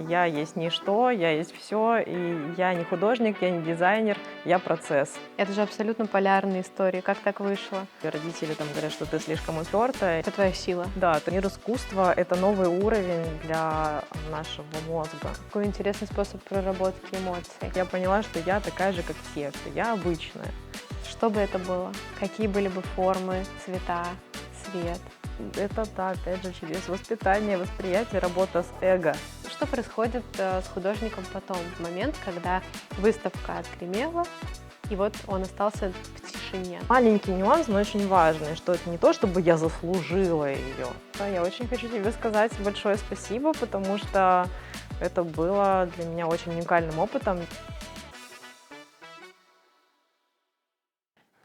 Я есть ничто, я есть все, и я не художник, я не дизайнер, я процесс. Это же абсолютно полярные истории. Как так вышло? И родители там говорят, что ты слишком упертая. Это твоя сила. Да, мир искусства — это новый уровень для нашего мозга. Какой интересный способ проработки эмоций. Я поняла, что я такая же, как все, что я обычная. Что бы это было? Какие были бы формы, цвета, цвет? Это, да, опять же, через воспитание, восприятие, работа с эго. Что происходит с художником потом, в момент, когда выставка отгремела, и вот он остался в тишине? Маленький нюанс, но очень важный, что это не то, чтобы я заслужила ее. Я очень хочу тебе сказать большое спасибо, потому что это было для меня очень уникальным опытом.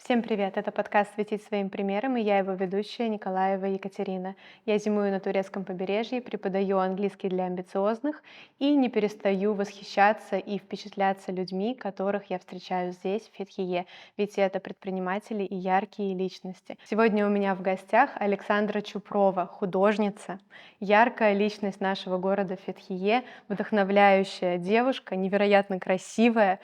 Всем привет! Это подкаст «Светить своим примером», и я его ведущая Николаева Екатерина. Я зимую на турецком побережье, преподаю английский для амбициозных и не перестаю восхищаться и впечатляться людьми, которых я встречаю здесь, в Фетхие, ведь это предприниматели и яркие личности. Сегодня у меня в гостях Александра Чупрова, художница, яркая личность нашего города Фетхие, вдохновляющая девушка, невероятно красивая.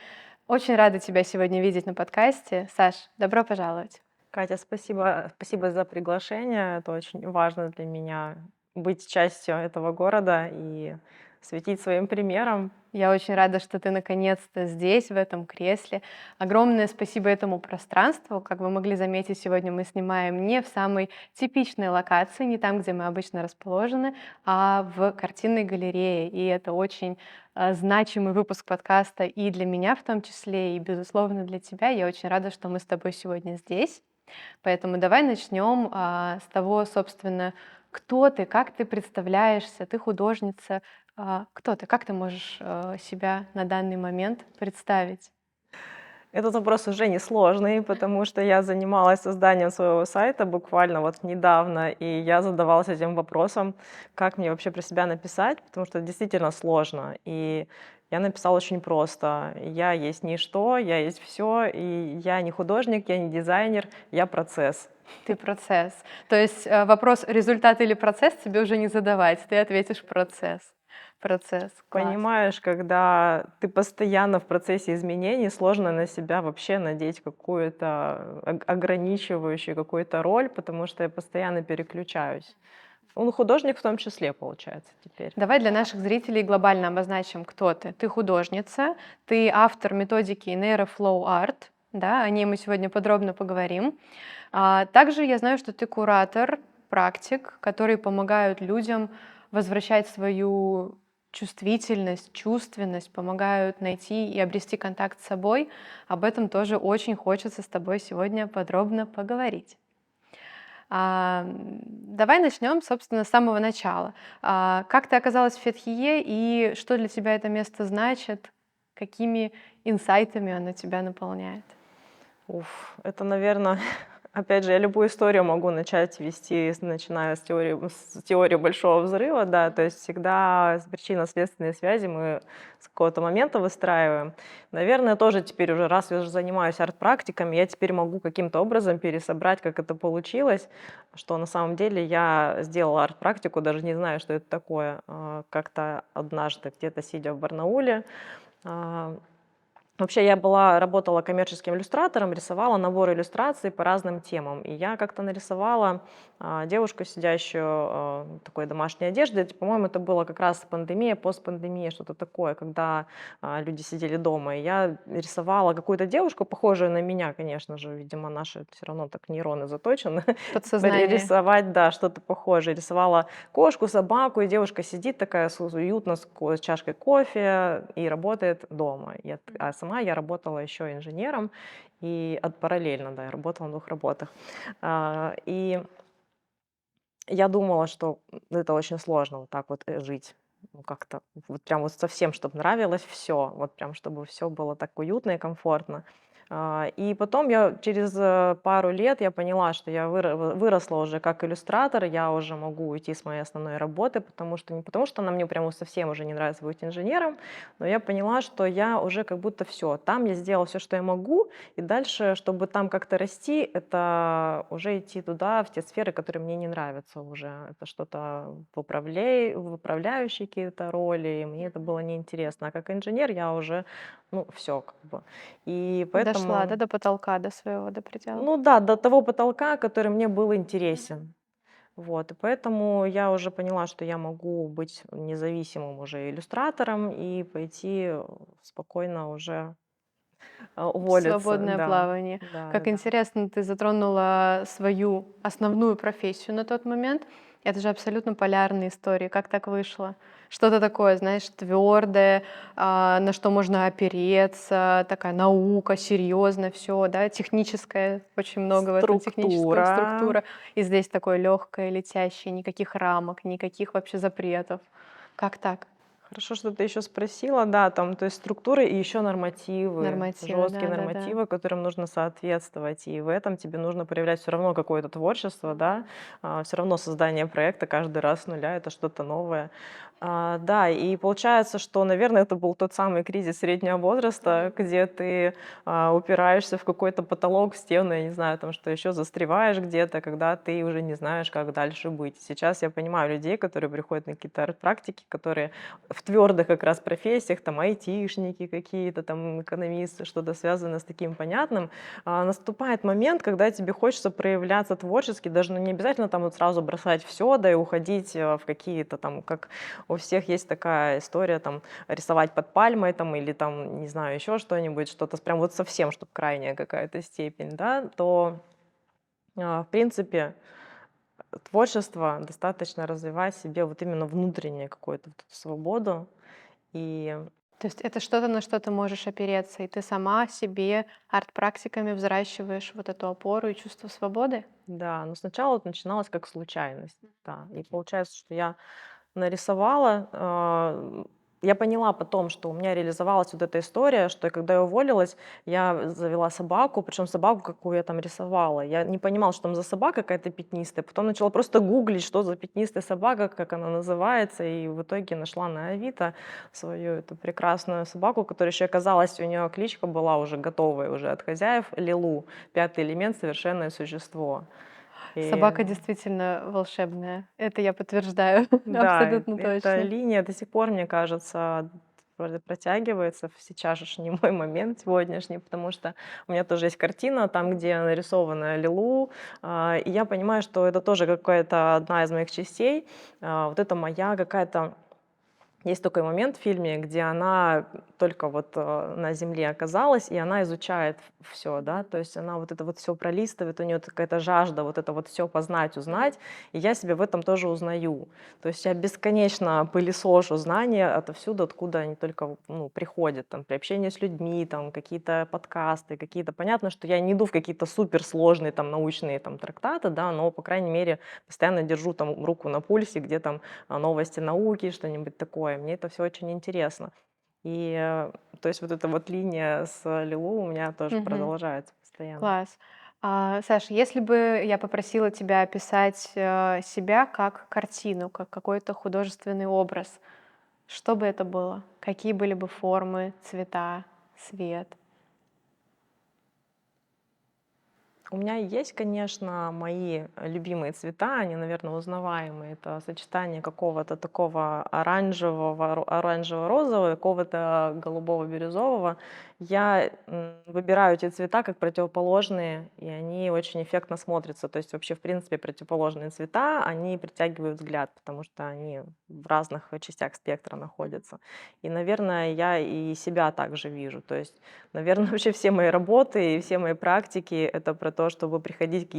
Очень рада тебя сегодня видеть на подкасте. Саш, добро пожаловать. Катя, спасибо за приглашение. Это очень важно для меня быть частью этого города и светить своим примером. Я очень рада, что ты наконец-то здесь, в этом кресле. Огромное спасибо этому пространству. Как вы могли заметить, сегодня мы снимаем не в самой типичной локации, не там, где мы обычно расположены, а в картинной галерее. И это очень значимый выпуск подкаста и для меня в том числе, и, безусловно, для тебя. Я очень рада, что мы с тобой сегодня здесь. Поэтому давай начнем с того, собственно, кто ты, как ты представляешься, ты художница, кто ты, как ты можешь себя на данный момент представить? Этот вопрос уже несложный, потому что я занималась созданием своего сайта буквально вот недавно, и я задавалась этим вопросом, как мне вообще про себя написать, потому что это действительно сложно. И я написала очень просто. Я есть ничто, я есть все, и я не художник, я не дизайнер, я процесс. Ты процесс. То есть вопрос результат или процесс тебе уже не задавать, ты ответишь процесс. Процесс, класс. Понимаешь, когда ты постоянно в процессе изменений, сложно на себя вообще надеть какую-то ограничивающую какую-то роль, потому что я постоянно переключаюсь. Он художник в том числе, получается, теперь. Давай для наших зрителей глобально обозначим, кто ты. Ты художница, ты автор методики Neuroflow Art, да, о ней мы сегодня подробно поговорим. Также я знаю, что ты куратор, практик, которые помогают людям возвращать свою чувствительность, чувственность, помогают найти и обрести контакт с собой. Об этом тоже очень хочется с тобой сегодня подробно поговорить. Давай начнем, собственно, с самого начала. Как ты оказалась в Фетхие и что для тебя это место значит? Какими инсайтами оно тебя наполняет? Это, наверное, опять же, я любую историю могу начать вести, начиная с теории Большого взрыва, да, то есть всегда причинно-следственные связи мы с какого-то момента выстраиваем. Наверное, тоже теперь уже, раз я уже занимаюсь арт-практиками, я теперь могу каким-то образом пересобрать, как это получилось, что на самом деле я сделала арт-практику, даже не знаю, что это такое, как-то однажды где-то сидя в Барнауле. а, Вообще работала коммерческим иллюстратором, рисовала набор иллюстраций по разным темам. И я как-то нарисовала девушку, сидящую в такой домашней одежде. По-моему, это было как раз пандемия, постпандемия, что-то такое, когда люди сидели дома. И я рисовала какую-то девушку, похожую на меня, конечно же, видимо, наши все равно так нейроны заточены. Подсознание. Рисовать, да, что-то похожее. Рисовала кошку, собаку, и девушка сидит такая уютно с чашкой кофе и работает дома. А сама я работала еще инженером и параллельно, да, я работала на двух работах. И я думала, что это очень сложно вот так вот жить. Ну, как-то вот прям вот совсем, чтобы нравилось все, вот прям чтобы все было так уютно и комфортно. И потом я через пару лет я поняла, что я выросла уже как иллюстратор, я уже могу уйти с моей основной работы, потому что не потому, что она мне прямо совсем уже не нравится быть инженером, но я поняла, что я уже как будто все, там я сделала все, что я могу, и дальше, чтобы там как-то расти, это уже идти туда, в те сферы, которые мне не нравятся уже. Это что-то в управляющие какие-то роли, и мне это было неинтересно. А как инженер я уже, ну, все как бы. И Дошла, да, поэтому, до потолка, до своего, до предела. ну да, до того потолка, который мне был интересен. Вот, и поэтому я уже поняла, что я могу быть независимым уже иллюстратором и пойти спокойно уже В уволиться. свободное Да, плавание. да, Как да, да. интересно, ты затронула свою основную профессию на тот момент. Это же абсолютно полярные истории. Как так вышло? Что-то такое, знаешь, твердое, на что можно опереться, такая наука, серьезно все, да, техническое, очень много в этом технического Структура. структура. И здесь такое легкое, летящее, никаких рамок, никаких вообще запретов. Как так? Хорошо, что ты еще спросила, да, там, то есть структуры и еще нормативы, Нормативы, жесткие да-да-да. нормативы, которым нужно соответствовать, и в этом тебе нужно проявлять все равно какое-то творчество, да, все равно создание проекта каждый раз с нуля, это что-то новое. Да, и получается, что, наверное, это был тот самый кризис среднего возраста, где ты упираешься в какой-то потолок, в стену, я не знаю, там, что еще застреваешь где-то, когда ты уже не знаешь, как дальше быть. Сейчас я понимаю людей, которые приходят на какие-то арт-практики, которые в твердых как раз профессиях, там айтишники какие-то, там экономисты, что-то связанное с таким понятным, наступает момент, когда тебе хочется проявляться творчески, даже ну, не обязательно там вот сразу бросать все, да и уходить в какие-то там, как у всех есть такая история, там рисовать под пальмой, там или там, не знаю, еще что-нибудь, что-то прям вот совсем, чтобы крайняя какая-то степень, да, то в принципе творчество достаточно развивать себе вот именно внутреннее какую-то вот эту свободу. И То есть это что-то, на что ты можешь опереться, и ты сама себе арт-практиками взращиваешь вот эту опору и чувство свободы? да, но сначала это начиналось как случайность, да. И получается, что я нарисовала, я поняла потом, что у меня реализовалась вот эта история, что когда я уволилась, я завела собаку, причем собаку, какую я там рисовала. Я не понимала, что там за собака какая-то пятнистая. Потом начала просто гуглить, что за пятнистая собака, как она называется, и в итоге нашла на Авито свою эту прекрасную собаку, которая еще оказалась, у нее кличка была уже готовая уже от хозяев, Лилу, пятый элемент, совершенное существо. И Собака действительно волшебная. Это я подтверждаю. да, Абсолютно эта точно. линия до сих пор, мне кажется, протягивается в сейчасшний мой момент сегодняшний, потому что у меня тоже есть картина, там, где нарисована Лилу, и я понимаю, что это тоже какая-то одна из моих частей, вот это моя какая-то есть такой момент в фильме, где она только вот на земле оказалась, и она изучает все, да, то есть она вот это вот все пролистывает, у нее какая-то жажда вот это вот все познать, узнать, и я себя в этом тоже узнаю. То есть я бесконечно пылесошу знания отовсюду, откуда они только ну, приходят, там, при общении с людьми, там, какие-то подкасты, какие-то, понятно, что я не иду в какие-то суперсложные там научные там трактаты, да, но, по крайней мере, постоянно держу там руку на пульсе, где там новости науки, что-нибудь такое. Мне это все очень интересно. И, то есть вот эта вот линия с Лилу у меня тоже Мгм. продолжается постоянно. Класс. Саша, если бы я попросила тебя описать себя как картину, как какой-то художественный образ, что бы это было? Какие были бы формы, цвета, свет? У меня есть, конечно, мои любимые цвета, они, наверное, узнаваемые. Это сочетание какого-то такого оранжевого, оранжево-розового, какого-то голубого-бирюзового. Я выбираю эти цвета как противоположные, и они очень эффектно смотрятся. То есть вообще, в принципе, противоположные цвета, они притягивают взгляд, потому что они в разных частях спектра находятся. И, наверное, я и себя также вижу. То есть наверное, вообще все мои работы и все мои практики — это про то, чтобы приходить к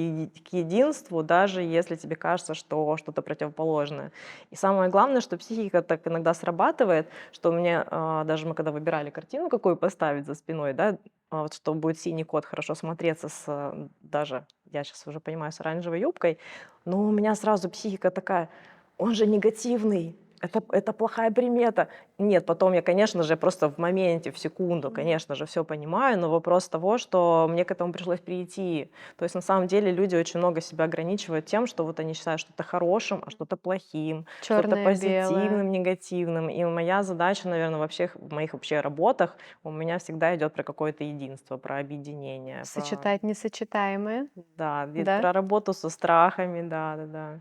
единству, даже если тебе кажется, что что-то противоположное. И самое главное, что психика так иногда срабатывает, что мне, даже мы когда выбирали картину, какую поставить за спиной, да, вот что будет синий кот хорошо смотреться с, даже, я сейчас уже понимаю, с оранжевой юбкой, но у меня сразу психика такая: "Он же негативный". это плохая примета. Нет, потом я, конечно же, просто в моменте, в секунду, конечно же, все понимаю, но вопрос того, что мне к этому пришлось прийти. То есть на самом деле люди очень много себя ограничивают тем, что вот они считают что-то хорошим, а что-то плохим, что-то Черное-белое. позитивным, негативным. И моя задача, наверное, во всех в моих вообще работах у меня всегда идет про какое-то единство, про объединение, про, Сочетать несочетаемое, да, да? про работу со страхами, да-да-да.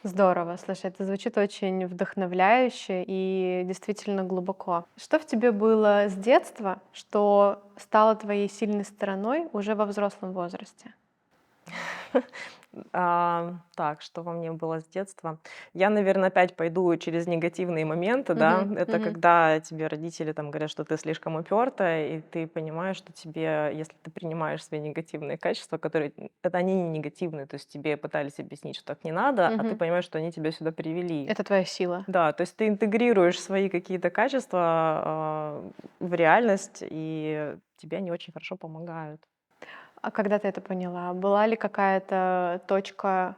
Здорово, слушай, это звучит очень вдохновляюще и действительно глубоко. Что в тебе было с детства, что стало твоей сильной стороной уже во взрослом возрасте? Так, что во мне было с детства? Я, наверное, опять пойду через негативные моменты, да. Мгм, Это мгм. когда тебе родители там говорят, что ты слишком упертая, и ты понимаешь, что тебе, если ты принимаешь свои негативные качества, которые, это они не негативные, то есть тебе пытались объяснить, что так не надо, а ты Мгм. понимаешь, что они тебя сюда привели. Это твоя сила. Да, то есть ты интегрируешь свои какие-то качества, в реальность, и тебе они очень хорошо помогают. А когда ты это поняла? Была ли какая-то точка,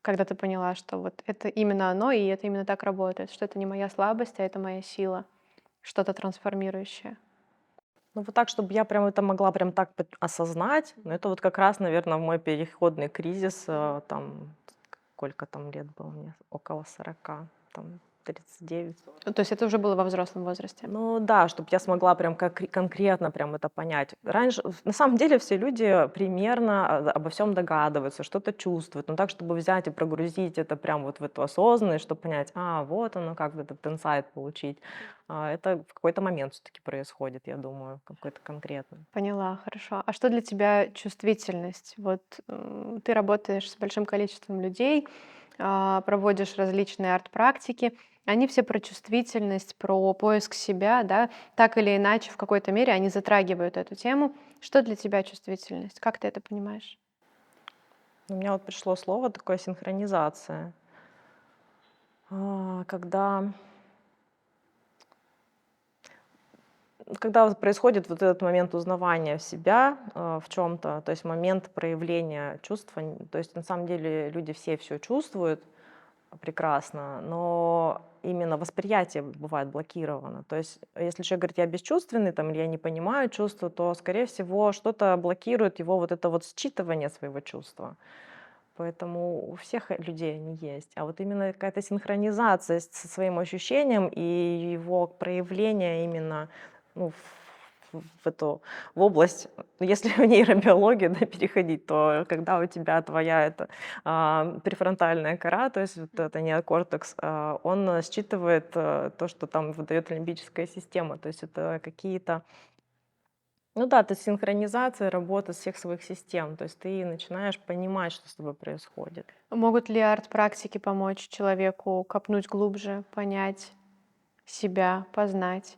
когда ты поняла, что вот это именно оно, и это именно так работает, что это не моя слабость, а это моя сила, что-то трансформирующее? Ну, вот так, чтобы я прям это могла прям так осознать, но это вот как раз, наверное, в мой переходный кризис, там, сколько там лет было мне, около 40, там, 39. Ну, то есть это уже было во взрослом возрасте? Ну да, чтобы я смогла прям как конкретно прям это понять. Раньше, на самом деле, все люди примерно обо всем догадываются, что-то чувствуют, но так, чтобы взять и прогрузить это прям вот в эту осознанность, чтобы понять, вот оно, как вот этот инсайт получить, это в какой-то момент все-таки происходит, я думаю, какой-то конкретный. Поняла, хорошо. А что для тебя чувствительность? Вот ты работаешь с большим количеством людей, проводишь различные арт-практики. Они все про чувствительность, про поиск себя, да, так или иначе, в какой-то мере они затрагивают эту тему. Что для тебя чувствительность? Как ты это понимаешь? У меня вот пришло слово такое синхронизация. Когда вот происходит вот этот момент узнавания себя, в чем то, то есть момент проявления чувства, то есть на самом деле люди все чувствуют прекрасно, но именно восприятие бывает блокировано. То есть если человек говорит: "Я бесчувственный", там, или "Я не понимаю чувства", то, скорее всего, что-то блокирует его вот это вот считывание своего чувства. Поэтому у всех людей они есть. А вот именно какая-то синхронизация со своим ощущением и его проявление именно, ну, в эту в область, ну, если в нейробиологию, да, переходить, то когда у тебя твоя префронтальная кора, то есть вот это неокортекс, он считывает то, что там выдает лимбическая система. То есть это какие-то, ну да, это синхронизация, работа всех своих систем. То есть ты начинаешь понимать, что с тобой происходит. Могут ли арт-практики помочь человеку копнуть глубже, понять себя, познать?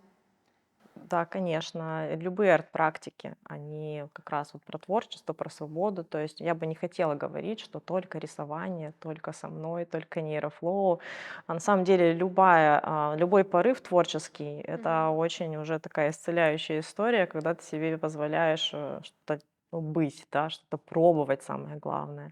Да, конечно, любые арт-практики, они как раз вот про творчество, про свободу. То есть я бы не хотела говорить, что только рисование, только со мной, только нейрофлоу. А на самом деле любой порыв творческий — это очень уже такая исцеляющая история, когда ты себе позволяешь что-то, ну, быть, да, что-то пробовать, самое главное.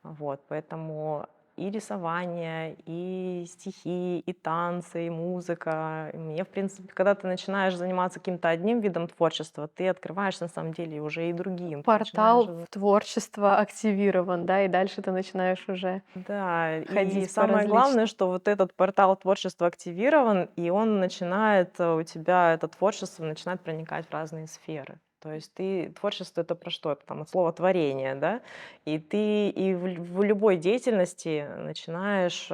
Вот, поэтому и рисование, и стихи, и танцы, и музыка. И мне, в принципе, когда ты начинаешь заниматься каким-то одним видом творчества, ты открываешь на самом деле уже и другим. Ты начинаешь, Портал в творчество активирован, да, и дальше ты начинаешь уже да, и ходить по самое главное, различным. что вот этот портал творчества активирован, и он начинает, у тебя это творчество начинает проникать в разные сферы. То есть творчество — это про что? Это там от слова творение, да? И ты в любой деятельности начинаешь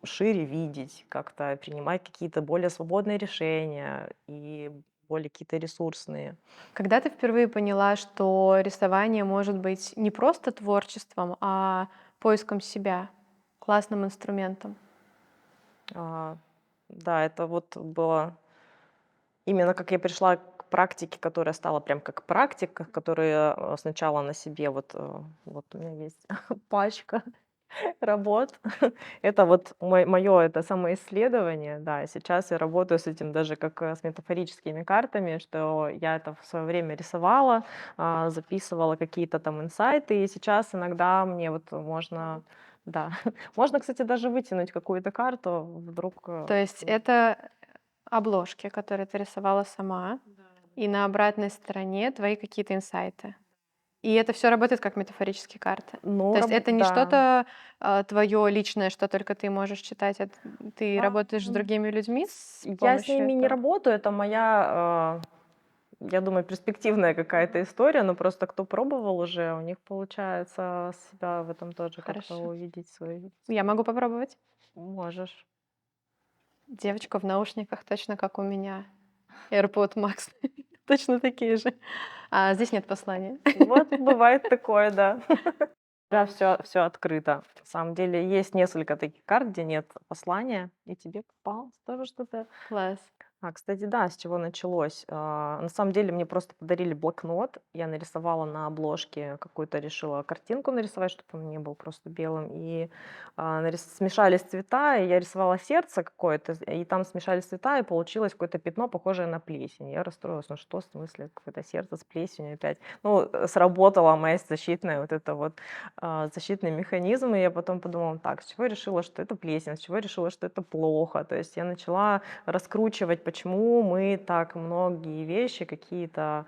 шире видеть, как-то принимать какие-то более свободные решения и более какие-то ресурсные. Когда ты впервые поняла, что рисование может быть не просто творчеством, а поиском себя, классным инструментом? А, да, это вот было именно как я пришла к практике, которая стала прям как практика, которая сначала на себе вот у меня есть пачка работ. Это вот мое это самоисследование, да. И сейчас я работаю с этим даже как с метафорическими картами, что я это в свое время рисовала, записывала какие-то там инсайты, и сейчас иногда мне вот можно да. Можно, кстати, даже вытянуть какую-то карту, вдруг, То есть это обложки, которые ты рисовала сама, и на обратной стороне твои какие-то инсайты. И это все работает как метафорические карты. То ну, есть это не да. что-то, твое личное, что только ты можешь читать, ты работаешь с Ам, другими людьми с я с помощью ними не этого? работаю, это моя, я думаю, перспективная какая-то история, но просто кто пробовал уже, у них получается себя в этом тоже как-то Хорошо. увидеть свой. Я могу попробовать? Можешь. Девочка в наушниках, точно как у меня. AirPod Max. Точно такие же. А здесь нет послания. Вот бывает такое, да. Да, все открыто. На самом деле есть несколько таких карт, где нет послания, и тебе попалось тоже что-то. Класс. Кстати, да, с чего началось. На самом деле мне просто подарили блокнот. Я нарисовала на обложке какую-то, решила картинку нарисовать, чтобы он не был просто белым. И смешались цвета, и я рисовала сердце какое-то, и там смешались цвета, и получилось какое-то пятно, похожее на плесень. Я расстроилась, ну что в смысле, какое-то сердце с плесенью опять. Ну, сработала моя защитная вот это вот защитный механизм, и я потом подумала, так, с чего я решила, что это плесень, с чего я решила, что это плохо. То есть я начала раскручивать, почему мы так многие вещи какие-то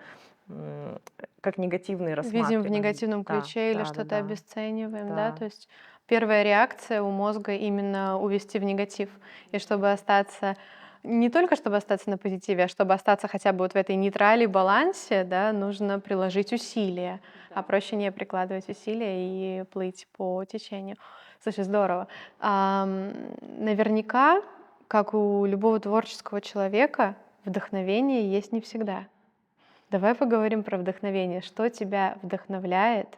м, как негативные Видим в рассматриваем. негативном Да, ключе или да, да, что-то да, обесцениваем, да? да. То есть первая реакция у мозга именно увести в негатив. И чтобы остаться, не только чтобы остаться на позитиве, а чтобы остаться хотя бы вот в этой нейтрали, балансе, да, нужно приложить усилия. А проще не прикладывать усилия и плыть по течению. Слушай, здорово. Наверняка, как у любого творческого человека, вдохновение есть не всегда. Давай поговорим про вдохновение. Что тебя вдохновляет?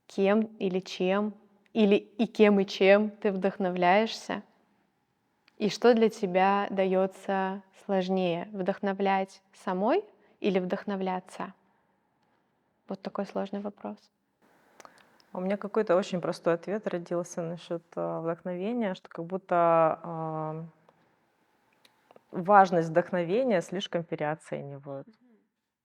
Кем или чем? Или и кем и чем ты вдохновляешься? И что для тебя дается сложнее? Вдохновлять самой или вдохновляться? Вот такой сложный вопрос. У меня какой-то очень простой ответ родился насчет вдохновения, что как будто важность вдохновения слишком переоценивают.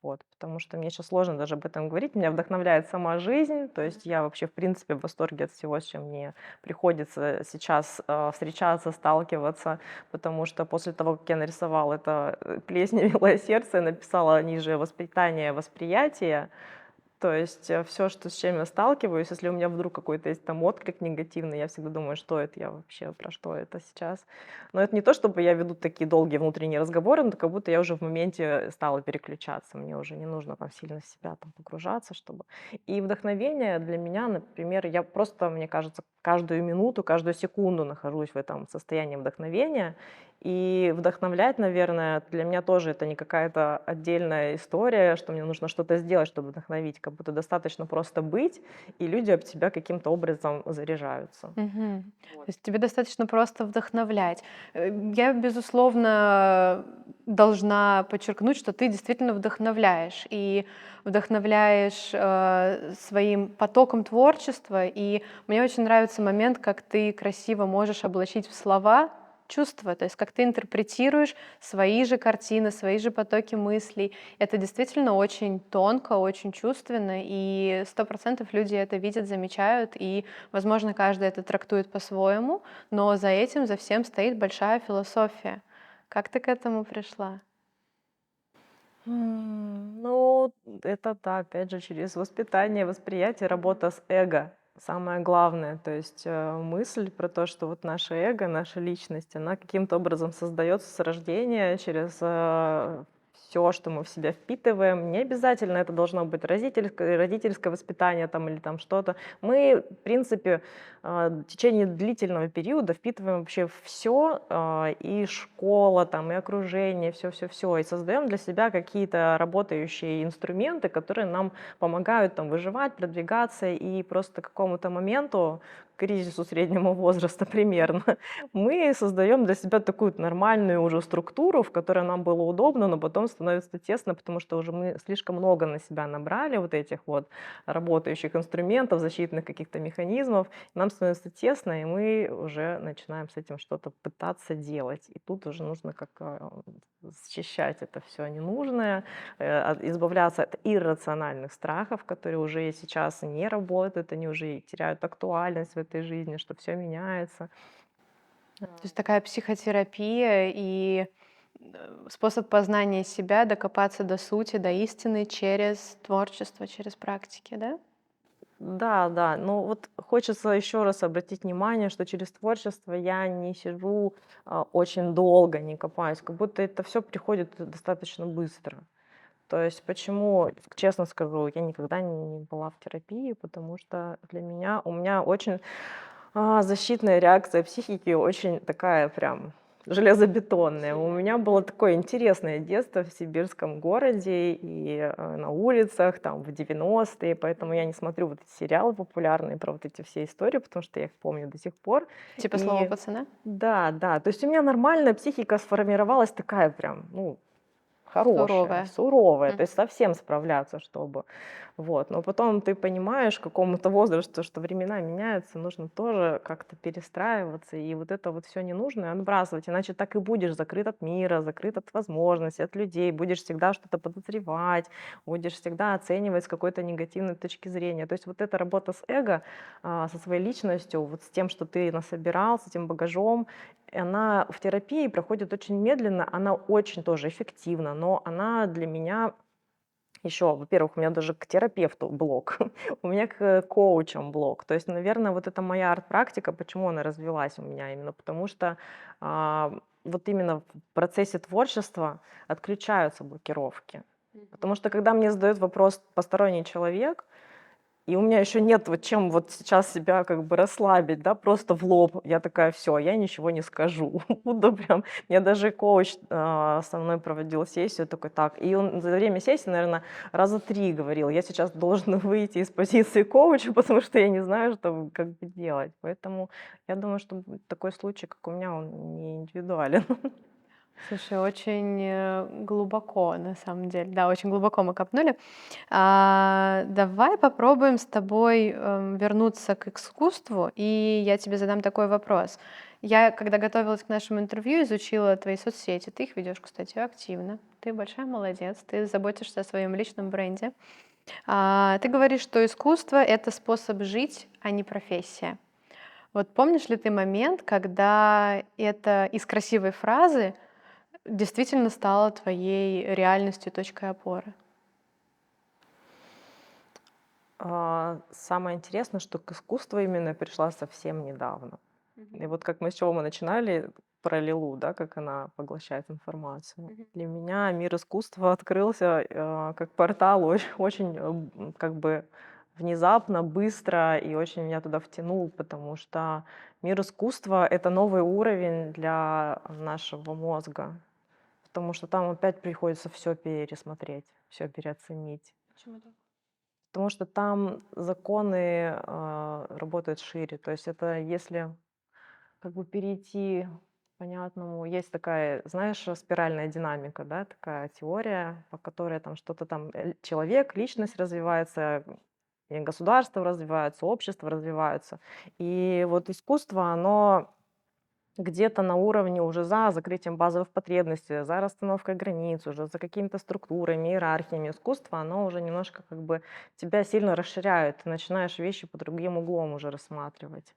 Вот, потому что мне сейчас сложно даже об этом говорить. Меня вдохновляет сама жизнь. То есть я вообще, в принципе, в восторге от всего, с чем мне приходится сейчас встречаться, сталкиваться. Потому что после того, как я нарисовала это плесневелое сердце, я написала ниже воспитание, восприятие. То есть все, что, с чем я сталкиваюсь, если у меня вдруг какой-то есть там отклик негативный, я всегда думаю, что это я вообще, про что это сейчас. Но это не то, чтобы я веду такие долгие внутренние разговоры, но как будто я уже в моменте стала переключаться. Мне уже не нужно там сильно в себя там погружаться, чтобы. И вдохновение для меня, например, я просто, мне кажется, каждую минуту, каждую секунду нахожусь в этом состоянии вдохновения. И вдохновлять, наверное, для меня тоже это не какая-то отдельная история, что мне нужно что-то сделать, чтобы вдохновить. Как будто достаточно просто быть, и люди об тебя каким-то образом заряжаются. Мгм. То Вот. есть тебе достаточно просто вдохновлять. Я, безусловно, должна подчеркнуть, что ты действительно вдохновляешь. И вдохновляешь своим потоком творчества. И мне очень нравится момент, как ты красиво можешь облачить в слова чувства, то есть как ты интерпретируешь свои же картины, свои же потоки мыслей. Это действительно очень тонко, очень чувственно, и 100% люди это видят, замечают, и возможно, каждый это трактует по-своему, но за этим, за всем стоит большая философия. Как ты к этому пришла? Ну, это да, опять же, через воспитание, восприятие, работа с эго. Самое главное, то есть мысль про то, что вот наше эго, наша личность, она каким-то образом создается с рождения через все, что мы в себя впитываем. Не обязательно это должно быть родительское воспитание там, или там что-то. Мы, в принципе, в течение длительного периода впитываем вообще все, и школа, там, и окружение, все-все-все, и создаем для себя какие-то работающие инструменты, которые нам помогают там выживать, продвигаться, и просто к какому-то моменту, к кризису среднего возраста примерно, мы создаем для себя такую нормальную уже структуру, в которой нам было удобно, но потом становится тесно, потому что уже мы слишком много на себя набрали вот этих вот работающих инструментов, защитных каких-то механизмов, нам становится тесно, и мы уже начинаем с этим что-то пытаться делать. И тут уже нужно как счищать это все ненужное, избавляться от иррациональных страхов, которые уже и сейчас не работают, они уже и теряют актуальность в этой жизни, что все меняется. То есть такая психотерапия и способ познания себя, докопаться до сути, до истины через творчество, через практики, да? Да, да. Но вот хочется еще раз обратить внимание, что через творчество я не сижу очень долго, не копаюсь, как будто это все приходит достаточно быстро. То есть почему, честно скажу, я никогда не была в терапии, потому что у меня очень защитная реакция психики очень такая прям железобетонная. У меня было такое интересное детство в сибирском городе и на улицах, там, в 90-е, поэтому я не смотрю вот эти сериалы популярные про вот эти все истории, потому что я их помню до сих пор. Типа «Слово И пацана»? да, да, то есть у меня нормальная психика сформировалась такая прям, ну, хорошая, Суровая. суровая, то Мгм. есть совсем справляться, чтобы. Вот. Но потом ты понимаешь к какому-то возрасту, что времена меняются, нужно тоже как-то перестраиваться, и вот это вот все ненужное отбрасывать, иначе так и будешь закрыт от мира, закрыт от возможностей, от людей, будешь всегда что-то подозревать, будешь всегда оценивать с какой-то негативной точки зрения. То есть вот эта работа с эго, со своей личностью, вот с тем, что ты насобирал, с этим багажом, и она в терапии проходит очень медленно, она очень тоже эффективна, но она для меня еще, во-первых, у меня даже к терапевту блок, у меня к коучам блок. То есть, наверное, вот это моя арт-практика, почему она развилась у меня именно потому, что вот именно в процессе творчества отключаются блокировки. Потому что когда мне задает вопрос посторонний человек, и у меня еще нет вот чем вот сейчас себя как бы расслабить, да, просто в лоб. Я такая: все, я ничего не скажу. Буду прям. Мне даже коуч со мной проводил сессию, такой: так. И он за время сессии, наверное, раза 3 говорил: я сейчас должен выйти из позиции коуча, потому что я не знаю, что как бы делать. Поэтому я думаю, что такой случай, как у меня, он не индивидуален. Слушай, очень глубоко, на самом деле. Да, очень глубоко мы копнули. Давай попробуем с тобой вернуться к искусству, и я тебе задам такой вопрос. Я, когда готовилась к нашему интервью, изучила твои соцсети. Ты их ведешь, кстати, активно. Ты большая молодец, ты заботишься о своем личном бренде. Ты говоришь, что искусство — это способ жить, а не профессия. Вот помнишь ли ты момент, когда это из красивой фразы действительно стало твоей реальностью, точкой опоры? Самое интересное, что к искусству именно я пришла совсем недавно. И Мгм. вот как мы с чего мы начинали, про Лилу, да, как она поглощает информацию. Мгм. Для меня мир искусства открылся как портал очень как бы внезапно, быстро и очень меня туда втянул, потому что мир искусства — это новый уровень для нашего мозга, потому что там опять приходится все пересмотреть, все переоценить. Почему так? Потому что там законы работают шире. То есть это если как бы перейти к понятному. Есть такая, знаешь, спиральная динамика, да, такая теория, по которой там что-то там человек, личность развивается, и государство развивается, общество развиваются. И вот искусство, оно где-то на уровне уже за закрытием базовых потребностей, за расстановкой границ, уже за какими-то структурами, иерархиями. Искусство, оно уже немножко как бы тебя сильно расширяет. Ты начинаешь вещи под другим углом уже рассматривать.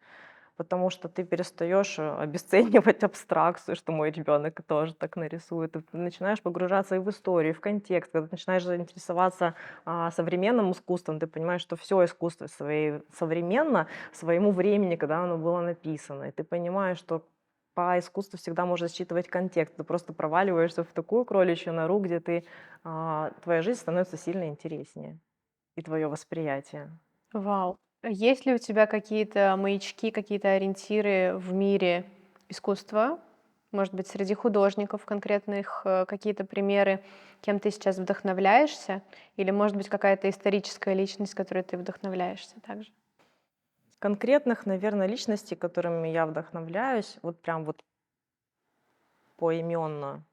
Потому что ты перестаешь обесценивать абстракцию, что мой ребенок тоже так нарисует. Ты начинаешь погружаться и в историю, и в контекст. Когда ты начинаешь заинтересоваться современным искусством, ты понимаешь, что все искусство современно своему времени, когда оно было написано. И ты понимаешь, что по искусству всегда можно считывать контекст. Ты просто проваливаешься в такую кроличью нору, где твоя жизнь становится сильно интереснее. И твое восприятие. Вау. Есть ли у тебя какие-то маячки, какие-то ориентиры в мире искусства? Может быть, среди художников конкретных какие-то примеры, кем ты сейчас вдохновляешься? Или, может быть, какая-то историческая личность, которой ты вдохновляешься также? Конкретных, наверное, личностей, которыми я вдохновляюсь, вот прям вот поименно.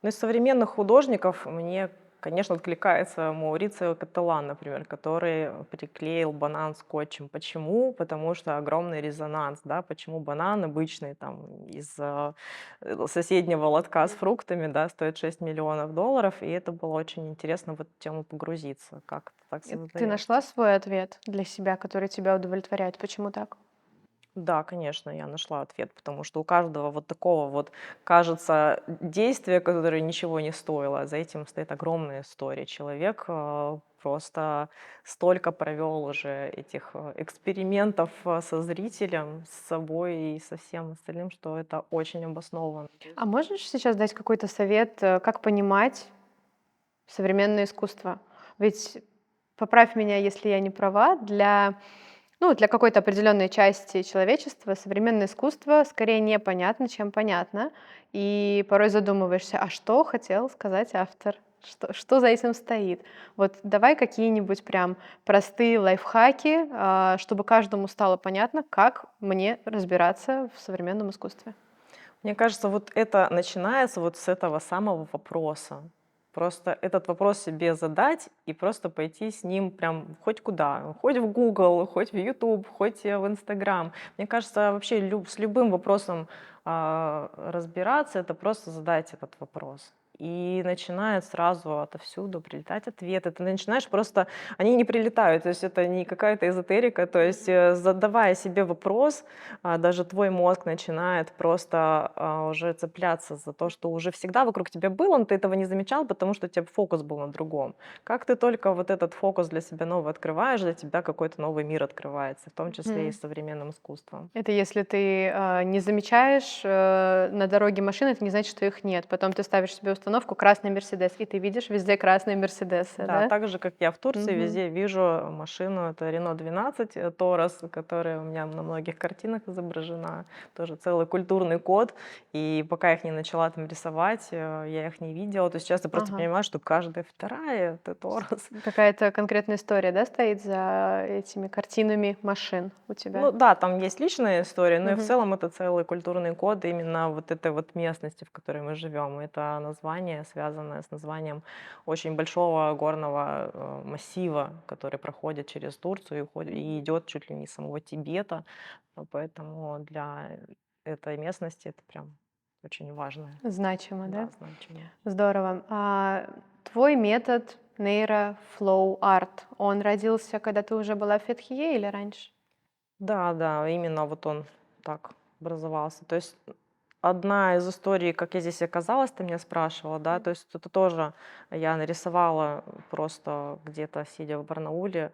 Ну, из современных художников мне, конечно, откликается Маурицио Кателлан, например, который приклеил банан скотчем. Почему? Потому что огромный резонанс, да, почему банан обычный там из соседнего лотка с фруктами, да, стоит 6 миллионов долларов, и это было очень интересно в эту тему погрузиться, как это так Ты нашла создается. свой ответ для себя, который тебя удовлетворяет? Почему так? Да, конечно, я нашла ответ, потому что у каждого вот такого вот, кажется, действия, которое ничего не стоило, а за этим стоит огромная история. Человек просто столько провел уже этих экспериментов со зрителем, с собой и со всем остальным, что это очень обосновано. А можешь сейчас дать какой-то совет, как понимать современное искусство? Ведь, поправь меня, если я не права, для какой-то определенной части человечества современное искусство скорее непонятно, чем понятно. И порой задумываешься, а что хотел сказать автор? Что за этим стоит? Вот давай какие-нибудь прям простые лайфхаки, чтобы каждому стало понятно, как мне разбираться в современном искусстве. Мне кажется, вот это начинается вот с этого самого вопроса. Просто этот вопрос себе задать и просто пойти с ним прям хоть куда, хоть в Google, хоть в YouTube, хоть в Instagram. Мне кажется, вообще с любым вопросом разбираться, это просто задать этот вопрос. И начинает сразу отовсюду прилетать ответы. Ты начинаешь просто, они не прилетают, то есть это не какая-то эзотерика, то есть задавая себе вопрос, даже твой мозг начинает просто уже цепляться за то, что уже всегда вокруг тебя было, но ты этого не замечал, потому что у тебя фокус был на другом. Как ты только вот этот фокус для себя новый открываешь, для тебя какой-то новый мир открывается, в том числе и с современным искусством. Это если ты, не замечаешь, на дороге машин, это не значит, что их нет. Потом ты ставишь себе установку "красный Мерседес", и ты видишь везде красные Мерседесы, Да, да? так же, как я в Турции, Мгм. везде вижу машину, это Renault 12 Taurus, которая у меня на многих картинах изображена, тоже целый культурный код, и пока их не начала там рисовать, я их не видела, то есть сейчас я просто Ага. понимаю, что каждая вторая это Taurus. Какая-то конкретная история, да, стоит за этими картинами машин у тебя? Ну да, там есть личная история, но и в Мгм. целом это целый культурный код именно вот этой вот местности, в которой мы живем. Это название, связанное с названием очень большого горного массива, который проходит через Турцию и, и идет чуть ли не из самого Тибета. Поэтому для этой местности это прям очень важное, Значимо, да? да, значение. Здорово. А твой метод нейрофлоу арт, он родился, когда ты уже была в Фетхие или раньше? Да, да, именно вот он так образовался. То есть одна из историй, как я здесь оказалась, ты меня спрашивала, да, то есть это тоже я нарисовала просто где-то, сидя в Барнауле,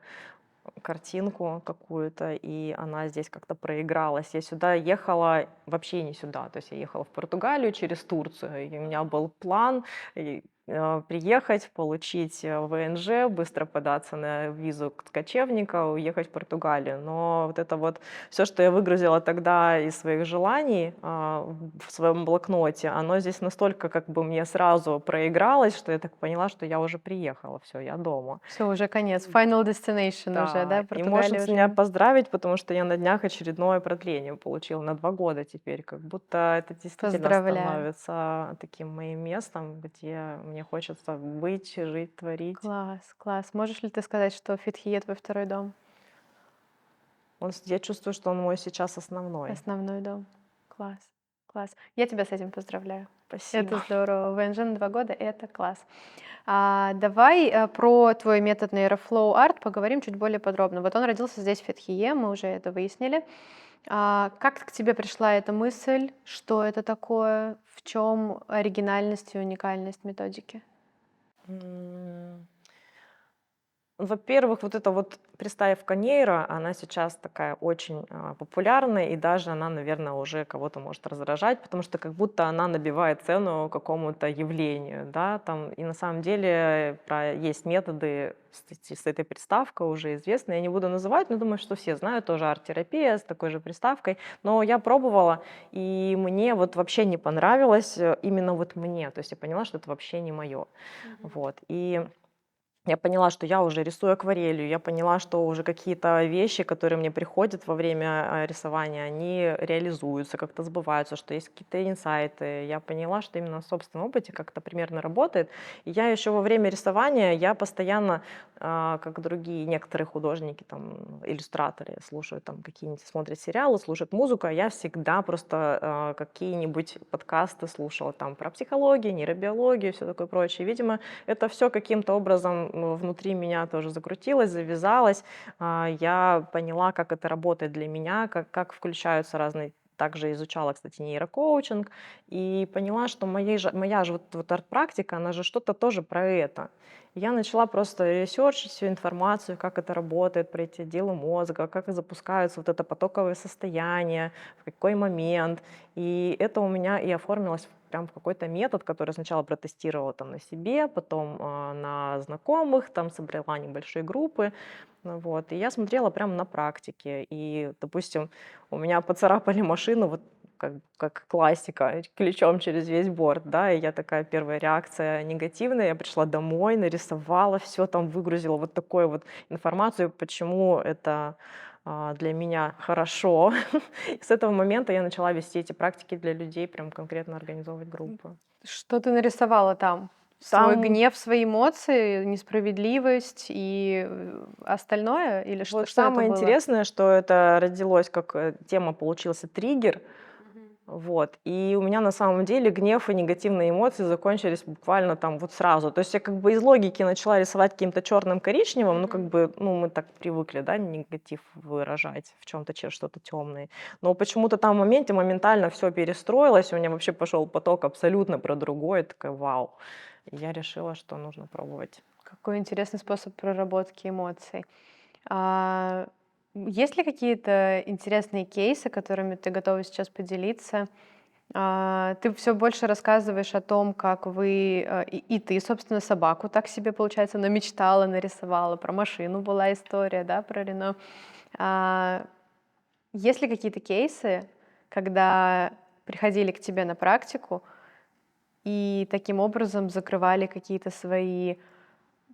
картинку какую-то, и она здесь как-то проигралась. Я сюда ехала вообще не сюда, то есть я ехала в Португалию через Турцию, и у меня был план приехать, получить ВНЖ, быстро податься на визу кочевника, уехать в Португалию. Но вот это вот все, что я выгрузила тогда из своих желаний в своем блокноте, оно здесь настолько как бы мне сразу проигралось, что я так поняла, что я уже приехала, все, я дома. Все, уже конец. Final destination уже, Да, да? и Португалия может уже меня не. поздравить, потому что я на днях очередное продление получила на 2 года теперь. Как будто это действительно Поздравляю. становится таким моим местом, где мне хочется быть, жить, творить. Класс, класс. Можешь ли ты сказать, что Фетхие твой второй дом? Я чувствую, что он мой сейчас основной. Основной дом. Класс, класс. Я тебя с этим поздравляю. Это Спасибо. здорово. ВНЖ на 2 года — это класс. Давай, про твой метод нейрофлоу арт поговорим чуть более подробно. Вот он родился здесь, в Фетхие, мы уже это выяснили. Как к тебе пришла эта мысль? Что это такое? В чем оригинальность и уникальность методики? М, Во-первых, вот эта вот приставка нейро, она сейчас такая очень популярная, и даже она, наверное, уже кого-то может раздражать, потому что как будто она набивает цену какому-то явлению, да, там, и на самом деле есть методы с этой приставкой уже известные, я не буду называть, но думаю, что все знают, тоже арт-терапия с такой же приставкой, но я пробовала, и мне вот вообще не понравилось, именно вот мне, то есть я поняла, что это вообще не мое, вот, и я поняла, что я уже рисую акварелью, я поняла, что уже какие-то вещи, которые мне приходят во время рисования, они реализуются, как-то сбываются, что есть какие-то инсайты. Я поняла, что именно в собственном опыте как-то примерно работает. И я еще во время рисования, я постоянно, как другие некоторые художники, там, иллюстраторы, слушают там какие-нибудь, смотрят сериалы, слушают музыку, а я всегда просто какие-нибудь подкасты слушала там про психологию, нейробиологию, все такое прочее. Видимо, это все каким-то образом внутри меня тоже закрутилось, завязалось. Я поняла, как это работает для меня, как включаются разные. Также изучала, кстати, нейрокоучинг, и поняла, что моя же вот арт-практика, она же что-то тоже про это. Я начала просто ресерчить всю информацию, как это работает, про эти отделы мозга, как запускаются вот это потоковое состояние, в какой момент. И это у меня и оформилось прям в какой-то метод, который сначала протестировала там на себе, потом на знакомых, там собрала небольшие группы. Ну вот. И я смотрела прям на практике. И, допустим, у меня поцарапали машину, вот как классика, ключом через весь борт, да, и я такая, первая реакция негативная, я пришла домой, нарисовала все, там выгрузила вот такую вот информацию, почему это для меня хорошо. И с этого момента я начала вести эти практики для людей, прям конкретно организовывать группы. Что ты нарисовала там? Свой Там гнев, свои эмоции, несправедливость и остальное? Или что, вот что это самое было? интересное, что это родилось, как тема, получился триггер. Вот. И у меня на самом деле гнев и негативные эмоции закончились буквально там вот сразу. То есть я как бы из логики начала рисовать каким-то черным коричневым, ну как бы, ну мы так привыкли, да, негатив выражать в чем-то, что-то темное. Но почему-то там в моменте моментально все перестроилось, у меня вообще пошел поток абсолютно про другое, такая вау. И я решила, что нужно пробовать. Какой интересный способ проработки эмоций. А, есть ли какие-то интересные кейсы, которыми ты готова сейчас поделиться? Ты все больше рассказываешь о том, как вы, и ты, собственно, собаку так себе, получается, намечтала, нарисовала, про машину была история, да, про Рено. А, Есть ли какие-то кейсы, когда приходили к тебе на практику и таким образом закрывали какие-то свои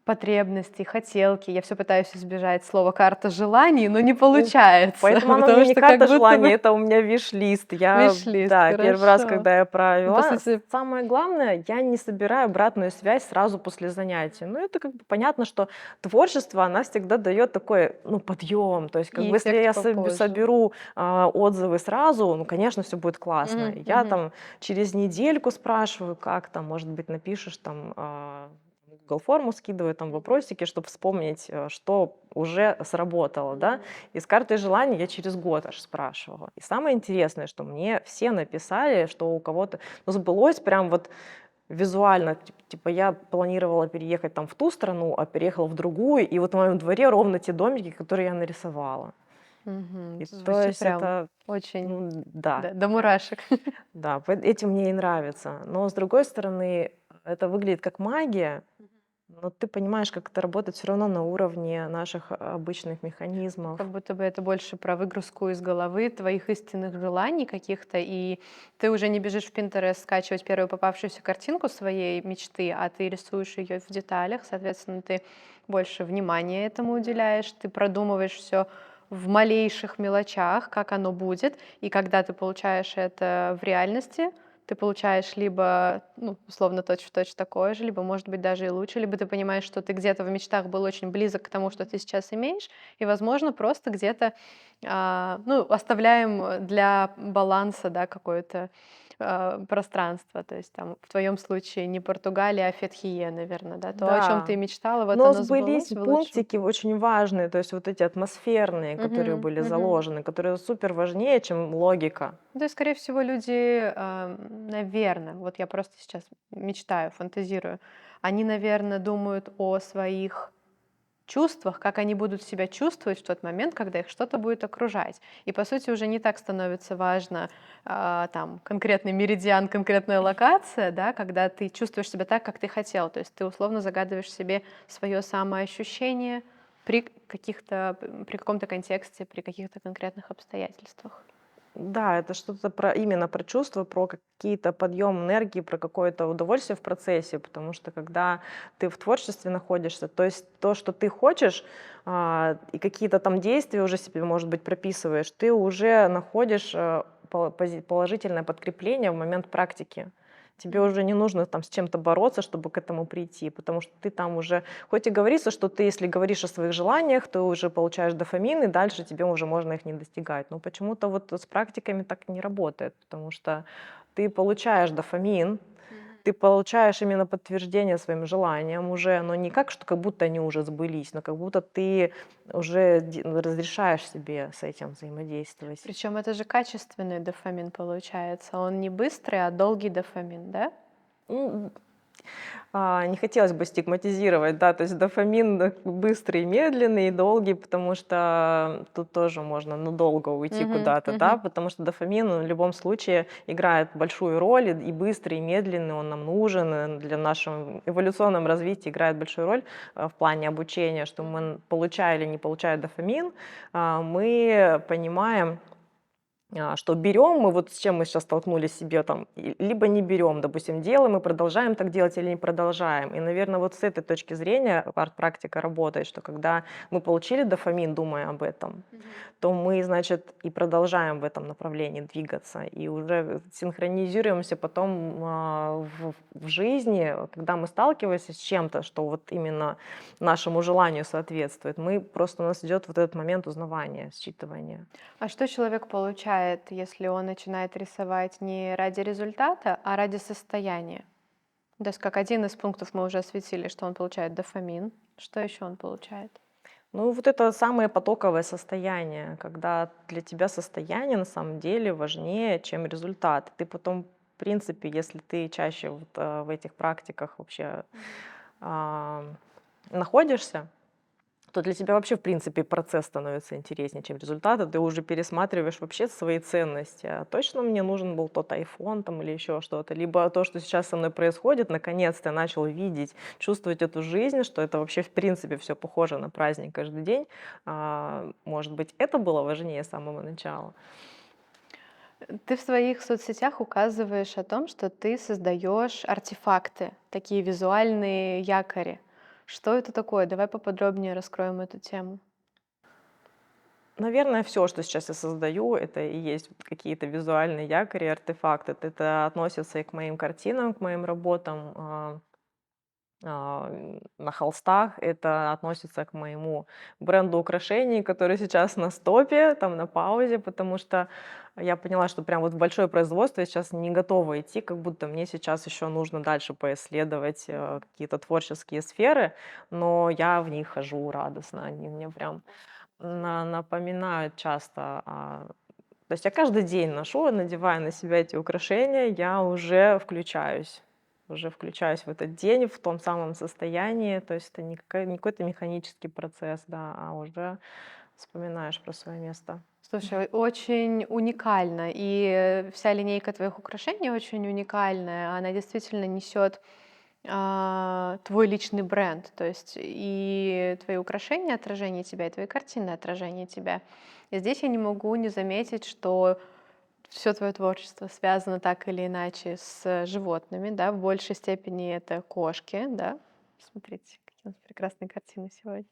потребности, хотелки? Я все пытаюсь избежать слова "карта желаний", но не Ну, получается, поэтому оно потому мне не что как карта будто желаний, бы это у меня виш-лист. Я, виш-лист, да, первый раз, хорошо. когда я Ну, по провела, сути, самое главное, я не собираю обратную связь сразу после занятия. Ну, это как бы понятно, что творчество, она всегда дает такой, ну, подъем. То есть, как и бы, если эффект я попозже. соберу отзывы сразу, ну, конечно, все будет классно. Мгм, Я мгм. там через недельку спрашиваю, как там, может быть, напишешь там Google форму скидываю, там вопросики, чтобы вспомнить, что уже сработало, да. И с картой желаний я через год аж спрашивала. И самое интересное, что мне все написали, что у кого-то, ну, сбылось прям вот визуально, типа я планировала переехать там в ту страну, а переехала в другую, и вот в моем дворе ровно те домики, которые я нарисовала. Мгм. И то Звучит есть прям это, очень, ну, да, да, до мурашек. да, этим мне и нравится. Но с другой стороны, это выглядит как магия, но ты понимаешь, как это работает все равно на уровне наших обычных Ну, механизмов. как будто бы это больше про выгрузку из головы твоих истинных желаний каких-то, и ты уже не бежишь в Pinterest скачивать первую попавшуюся картинку своей мечты, а ты рисуешь ее в деталях, соответственно, ты больше внимания этому уделяешь, ты продумываешь все в малейших мелочах, как оно будет, и когда ты получаешь это в реальности, ты получаешь либо, ну, условно, точь-в-точь такое же, либо, может быть, даже и лучше, либо ты понимаешь, что ты где-то в мечтах был очень близок к тому, что ты сейчас имеешь, и, возможно, просто где-то, ну, оставляем для баланса, да, какое-то пространство. То есть там в твоем случае не Португалия, а Фетхие, наверное, да. То, о чем ты Да. мечтала, вот Но оно сбылись сбылось в лучшем. пунктики очень важные, то есть вот эти атмосферные, которые Мгм, были мгм. заложены, которые супер важнее, чем логика. Ну, то есть, скорее всего, люди, наверное, вот я просто сейчас мечтаю, фантазирую, они, наверное, думают о своих чувствах, как они будут себя чувствовать в тот момент, когда их что-то будет окружать. И, по сути, уже не так становится важно там конкретный меридиан, конкретная локация, да, когда ты чувствуешь себя так, как ты хотел. То есть ты условно загадываешь себе свое самоощущение при при каком-то контексте, при каких-то конкретных обстоятельствах. Да, это что-то про именно про чувства, про какие-то подъем энергии, про какое-то удовольствие в процессе, потому что когда ты в творчестве находишься, то есть то, что ты хочешь, и какие-то там действия уже себе, может быть, прописываешь, ты уже находишь положительное подкрепление в момент практики. Тебе уже не нужно там с чем-то бороться, чтобы к этому прийти, потому что ты там уже, хоть и говорится, что ты, если говоришь о своих желаниях, ты уже получаешь дофамин, и дальше тебе уже можно их не достигать. Но почему-то вот с практиками так не работает, потому что ты получаешь дофамин, ты получаешь именно подтверждение своим желаниям уже, но не как, что как будто они уже сбылись, но как будто ты уже разрешаешь себе с этим взаимодействовать. Причем это же качественный дофамин получается. Он не быстрый, а долгий дофамин, да? Ну, не хотелось бы стигматизировать, да, то есть дофамин быстрый, медленный и долгий, потому что тут тоже можно надолго уйти Мгм, куда-то, да, мгм. потому что дофамин в любом случае играет большую роль, и быстрый, и медленный он нам нужен для нашего эволюционном развития, играет большую роль в плане обучения, что мы, получая или не получая дофамин, мы понимаем, что берем мы, вот с чем мы сейчас столкнулись себе там, либо не берем, допустим, делаем и продолжаем так делать или не продолжаем. И, наверное, вот с этой точки зрения арт-практика работает, что когда мы получили дофамин, думая об этом, то мы, значит, и продолжаем в этом направлении двигаться, и уже синхронизируемся потом в жизни, когда мы сталкиваемся с чем-то, что вот именно нашему желанию соответствует, мы просто у нас идет вот этот момент узнавания, считывания. А что человек получает, если он начинает рисовать не ради результата, а ради состояния? То есть как один из пунктов мы уже осветили, что он получает дофамин. Что еще он получает? Ну, вот это самое потоковое состояние, когда для тебя состояние на самом деле важнее, чем результат. Ты потом, в принципе, если ты чаще вот, в этих практиках вообще а, находишься, то для тебя вообще, в принципе, процесс становится интереснее, чем результат, и ты уже пересматриваешь вообще свои ценности. А точно мне нужен был тот iPhone там, или еще что-то? Либо то, что сейчас со мной происходит, наконец-то я начал видеть, чувствовать эту жизнь, что это вообще, в принципе, все похоже на праздник каждый день. Может быть, это было важнее с самого начала? Ты в своих соцсетях указываешь о том, что ты создаешь артефакты, такие визуальные якори. Что это такое? Давай поподробнее раскроем эту тему. Наверное, все, что сейчас я создаю, это и есть вот какие-то визуальные якори, артефакты. Это относится и к моим картинам, к моим работам, на холстах. Это относится к моему бренду украшений, который сейчас на стопе, там на паузе, потому что я поняла, что прям вот в большое производство я сейчас не готова идти, как будто мне сейчас еще нужно дальше поисследовать какие-то творческие сферы, но я в них хожу радостно, они мне прям напоминают часто. То есть я каждый день ношу, надевая на себя эти украшения, я уже включаюсь в этот день в том самом состоянии. То есть это не какой-то механический процесс, да, а уже вспоминаешь про свое место. Слушай, очень уникально, и вся линейка твоих украшений очень уникальная. Она действительно несет твой личный бренд, то есть и твои украшения отражение тебя, и твои картины отражение тебя. И здесь я не могу не заметить, что все твое творчество связано так или иначе с животными, да, в большей степени это кошки, да. Смотрите, какие у нас прекрасные картины сегодня.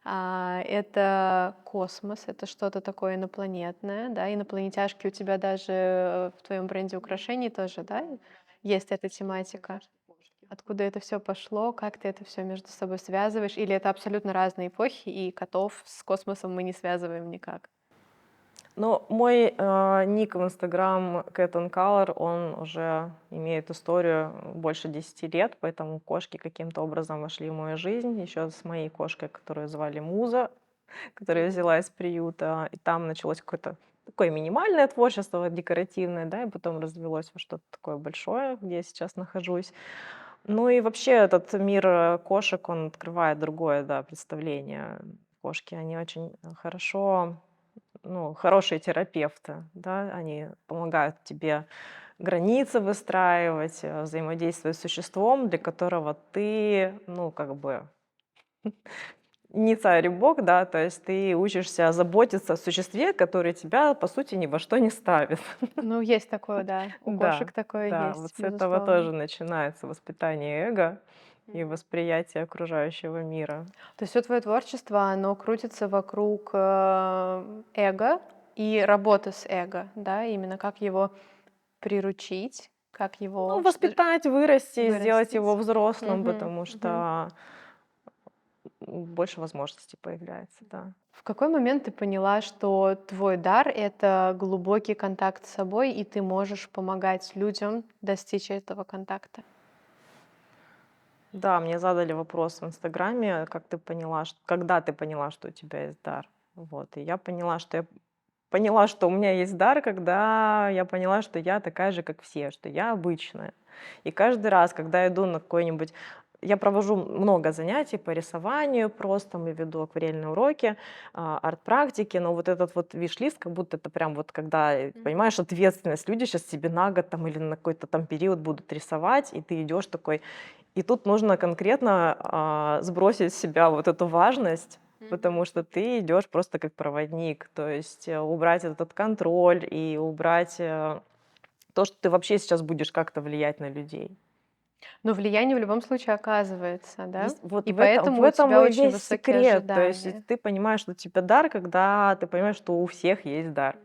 Это космос, это что-то такое инопланетное, да, инопланетяшки у тебя даже в твоем бренде украшений тоже, да, есть эта тематика. Откуда это все пошло, как ты это все между собой связываешь, или это абсолютно разные эпохи, и котов с космосом мы не связываем никак? Но мой ник в Instagram Cat and Color, он уже имеет историю больше 10 лет, поэтому кошки каким-то образом вошли в мою жизнь. Еще с моей кошкой, которую звали Муза, которую я взяла из приюта. И там началось какое-то такое минимальное творчество, вот декоративное, да, и потом развелось во что-то такое большое, где я сейчас нахожусь. Ну и вообще этот мир кошек, он открывает другое, да, представление. Кошки, они очень хорошо, ну, хорошие терапевты, да, они помогают тебе границы выстраивать, взаимодействовать с существом, для которого ты, ну, как бы не царь и бог, да, то есть ты учишься заботиться о существе, которое тебя, по сути, ни во что не ставит. Ну, есть такое, да, у Да, кошек такое да, есть, вот с этого безусловно. тоже начинается воспитание эго и Мгм. восприятие окружающего мира. То есть все твое творчество, оно крутится вокруг эго и работы с эго, да, именно как его приручить, как Ну, его воспитать, вырасти, сделать его вырастить. взрослым, Мгм, потому мгм. что больше возможностей появляется, да. В какой момент ты поняла, что твой дар — это глубокий контакт с собой, и ты можешь помогать людям достичь этого контакта? Да, мне задали вопрос в «Инстаграме», как ты поняла, когда ты поняла, что у тебя есть дар. Вот, и я поняла, что у меня есть дар, когда я поняла, что я такая же, как все, что я обычная. И каждый раз, когда иду на какой-нибудь... Я провожу много занятий по рисованию, просто мы веду акварельные уроки, арт-практики, но вот этот вот виш-лист, как будто это прям вот когда, понимаешь, ответственность, люди сейчас тебе на год там или на какой-то там период будут рисовать, и ты идешь такой, и тут нужно конкретно сбросить с себя вот эту важность, потому что ты идешь просто как проводник, то есть убрать этот контроль и убрать то, что ты вообще сейчас будешь как-то влиять на людей. Но влияние в любом случае оказывается, да? Вот И в поэтому у этом тебя и очень весь высокие секрет. То есть ожидания. ты понимаешь, что у тебя дар, когда ты понимаешь, что у всех есть дар.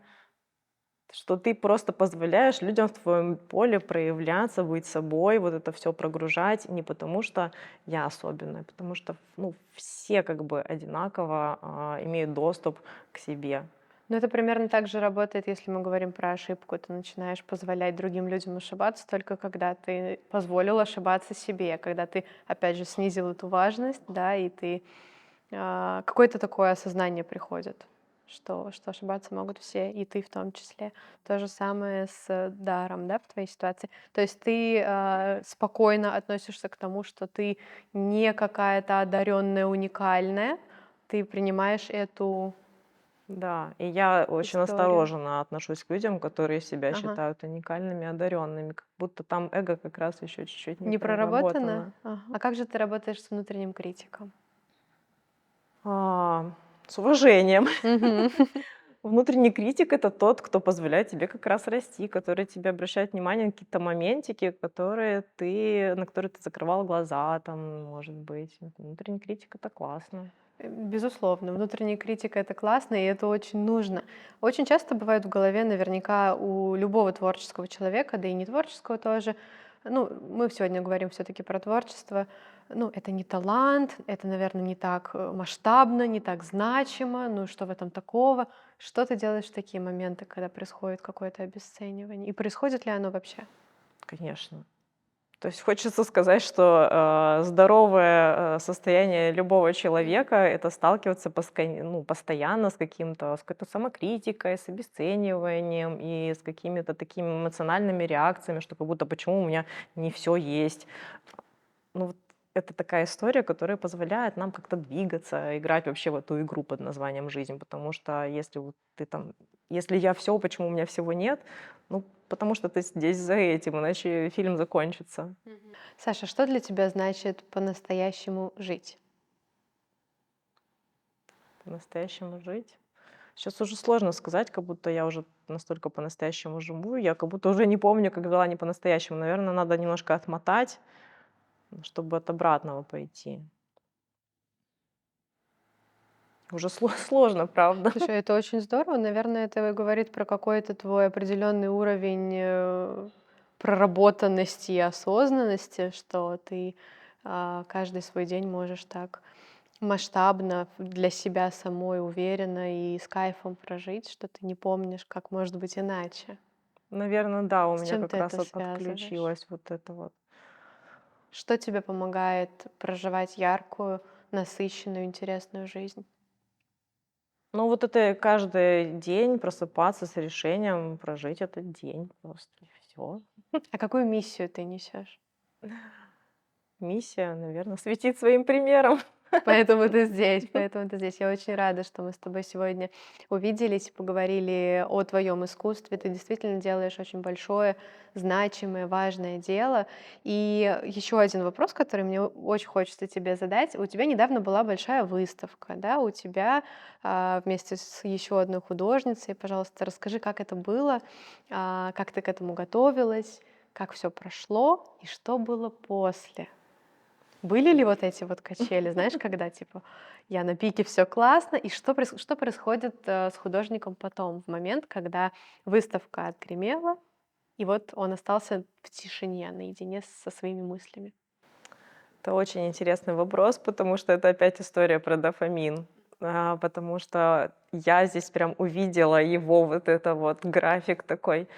Что ты просто позволяешь людям в твоем поле проявляться, быть собой, вот это все прогружать не потому, что я особенная, потому что ну, все как бы одинаково имеют доступ к себе. Но это примерно так же работает, если мы говорим про ошибку. Ты начинаешь позволять другим людям ошибаться только когда ты позволил ошибаться себе, когда ты, опять же, снизил эту важность, да, и ты какое-то такое осознание приходит, что ошибаться могут все, и ты в том числе. То же самое с даром, да, в твоей ситуации. То есть ты спокойно относишься к тому, что ты не какая-то одаренная, уникальная, ты принимаешь эту Да, и я очень историю. осторожно отношусь к людям, которые себя Ага. считают уникальными, одаренными, как будто там эго как раз еще чуть-чуть не Не проработано? проработано. Ага. А как же ты работаешь с внутренним критиком? А, с уважением. Мгм. Внутренний критик — это тот, кто позволяет тебе как раз расти, который тебе обращает внимание на какие-то моментики, на которые ты закрывал глаза, там, может быть. Внутренний критик — это классно. Безусловно, внутренняя критика — это классно, и это очень нужно. Очень часто бывает в голове наверняка у любого творческого человека, да и не творческого тоже. Ну, мы сегодня говорим все-таки про творчество. Ну, это не талант, это, наверное, не так масштабно, не так значимо. Ну, что в этом такого? Что ты делаешь в такие моменты, когда происходит какое-то обесценивание? И происходит ли оно вообще? Конечно. То есть хочется сказать, что здоровое состояние любого человека — это сталкиваться постоянно с с какой-то самокритикой, с обесцениванием и с какими-то такими эмоциональными реакциями, что как будто почему у меня не все есть. Ну, вот это такая история, которая позволяет нам как-то двигаться, играть вообще в эту игру под названием жизнь. Потому что если вот ты там, если я все, почему у меня всего нет, ну, потому что ты здесь за этим, иначе фильм закончится. Саша, что для тебя значит по-настоящему жить? По-настоящему жить. Сейчас уже сложно сказать, как будто я уже настолько по-настоящему живу, я как будто уже не помню, как жила не по-настоящему. Наверное, надо немножко отмотать, чтобы от обратного пойти. Уже сложно, правда. Слушай, это очень здорово. Наверное, это говорит про какой-то твой определенный уровень проработанности и осознанности, что ты каждый свой день можешь так масштабно для себя самой уверенно и с кайфом прожить, что ты не помнишь, как может быть иначе. Наверное, да, у С меня чем как ты раз это связываешь? отключилось вот это вот. Что тебе помогает проживать яркую, насыщенную, интересную жизнь? Ну, вот это каждый день просыпаться с решением прожить этот день просто, и всё. А какую миссию ты несешь? Миссия, наверное, светить своим примером. Поэтому ты здесь, поэтому ты здесь. Я очень рада, что мы с тобой сегодня увиделись и поговорили о твоем искусстве. Ты действительно делаешь очень большое, значимое, важное дело. И еще один вопрос, который мне очень хочется тебе задать. У тебя недавно была большая выставка, да? У тебя вместе с еще одной художницей. Пожалуйста, расскажи, как это было, как ты к этому готовилась, как все прошло и что было после. Были ли вот эти вот качели, знаешь, когда типа я на пике, все классно, и что происходит с художником потом, в момент, когда выставка отгремела, и вот он остался в тишине, наедине со своими мыслями? Это очень интересный вопрос, потому что это опять история про дофамин. Потому что я здесь прям увидела его вот это вот график такой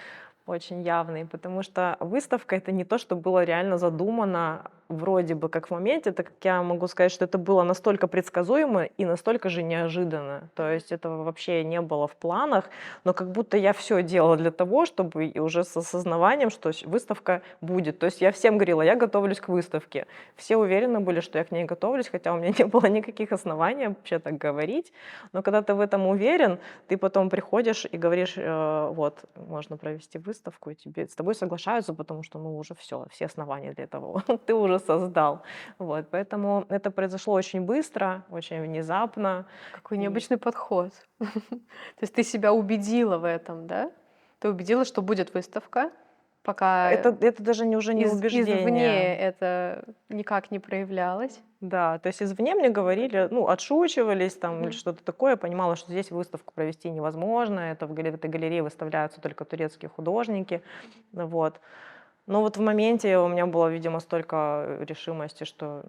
очень явный, потому что выставка это не то, что было реально задумано вроде бы как в моменте, так как я могу сказать, что это было настолько предсказуемо и настолько же неожиданно. То есть этого вообще не было в планах, но как будто я все делала для того, чтобы и уже с осознаванием, что выставка будет. То есть я всем говорила, я готовлюсь к выставке. Все уверены были, что я к ней готовлюсь, хотя у меня не было никаких оснований вообще так говорить. Но когда ты в этом уверен, ты потом приходишь и говоришь, вот, можно провести выставку, и с тобой соглашаются, потому что, ну, уже все основания для этого ты уже создал. Вот, поэтому это произошло очень быстро, очень внезапно. Какой И необычный подход. То есть ты себя убедила в этом, да? Ты убедила, что будет выставка, пока это даже уже не убеждение. извне это никак не проявлялось. Да, то есть извне мне говорили, ну, отшучивались там или Мгм. что-то такое. Я понимала, что здесь выставку провести невозможно. Это в этой галерее выставляются только турецкие художники. Вот. Но вот в моменте у меня было, видимо, столько решимости, что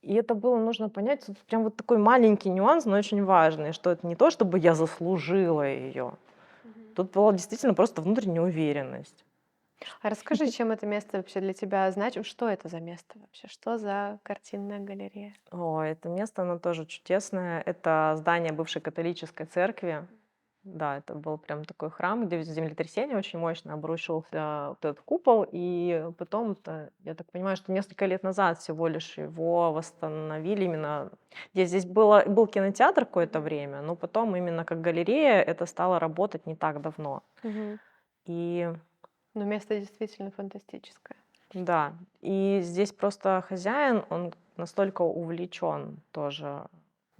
и это было нужно понять, тут прям вот такой маленький нюанс, но очень важный, что это не то, чтобы я заслужила ее. Мгм. Тут была действительно просто внутренняя уверенность. А расскажи, чем это место вообще для тебя значит? Что это за место вообще? Что за картинная галерея? О, это место, оно тоже чудесное. Это здание бывшей католической церкви. Да, это был прям такой храм, где землетрясение очень мощно обрушился вот этот купол, и потом, я так понимаю, что несколько лет назад всего лишь его восстановили именно. Здесь был кинотеатр какое-то время, но потом именно как галерея это стало работать не так давно. Мгм. И Но место действительно фантастическое. да, и здесь просто хозяин, он настолько увлечен тоже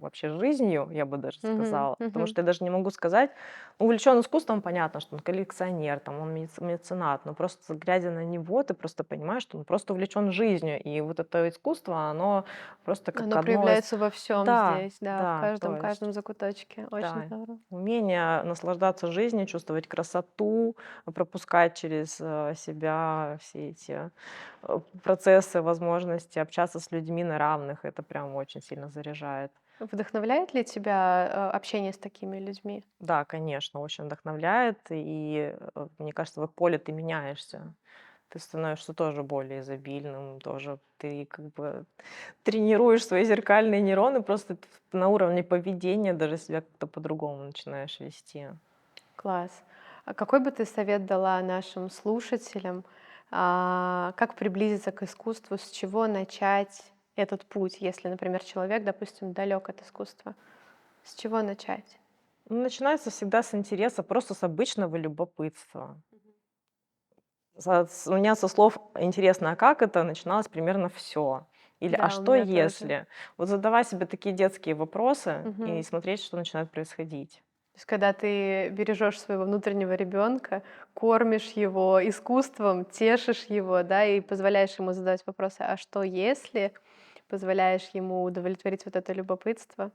вообще жизнью, я бы даже Мгм. сказала, потому Мгм. что я даже не могу сказать, увлечен искусством, понятно, что он коллекционер, там, он меценат, но просто глядя на него, ты просто понимаешь, что он просто увлечен жизнью, и вот это искусство, оно просто как Оно одно из... проявляется во всем Да, здесь, да, в да, то каждом есть... закуточке. Очень Да, здорово. умение наслаждаться жизнью, чувствовать красоту, пропускать через себя все эти процессы, возможности общаться с людьми на равных. Это прям очень сильно заряжает. Вдохновляет ли тебя, общение с такими людьми? Да, конечно, очень вдохновляет. И мне кажется, в поле ты меняешься. Ты становишься тоже более изобильным, тоже ты как бы тренируешь свои зеркальные нейроны, просто на уровне поведения даже себя как-то по-другому начинаешь вести. Класс. А какой бы ты совет дала нашим слушателям, как приблизиться к искусству, с чего начать этот путь, если, например, человек, допустим, далек от искусства? С чего начать? Ну, начинается всегда с интереса, просто с обычного любопытства. У меня со слов «интересно, а как это?» начиналось примерно все. Или «а Да, у что меня тоже. если?» Вот задавай себе такие детские вопросы и Мгм. смотреть, что начинает происходить. То есть, когда ты бережешь своего внутреннего ребенка, кормишь его искусством, тешишь его, да, и позволяешь ему задавать вопросы, а что если, позволяешь ему удовлетворить вот это любопытство,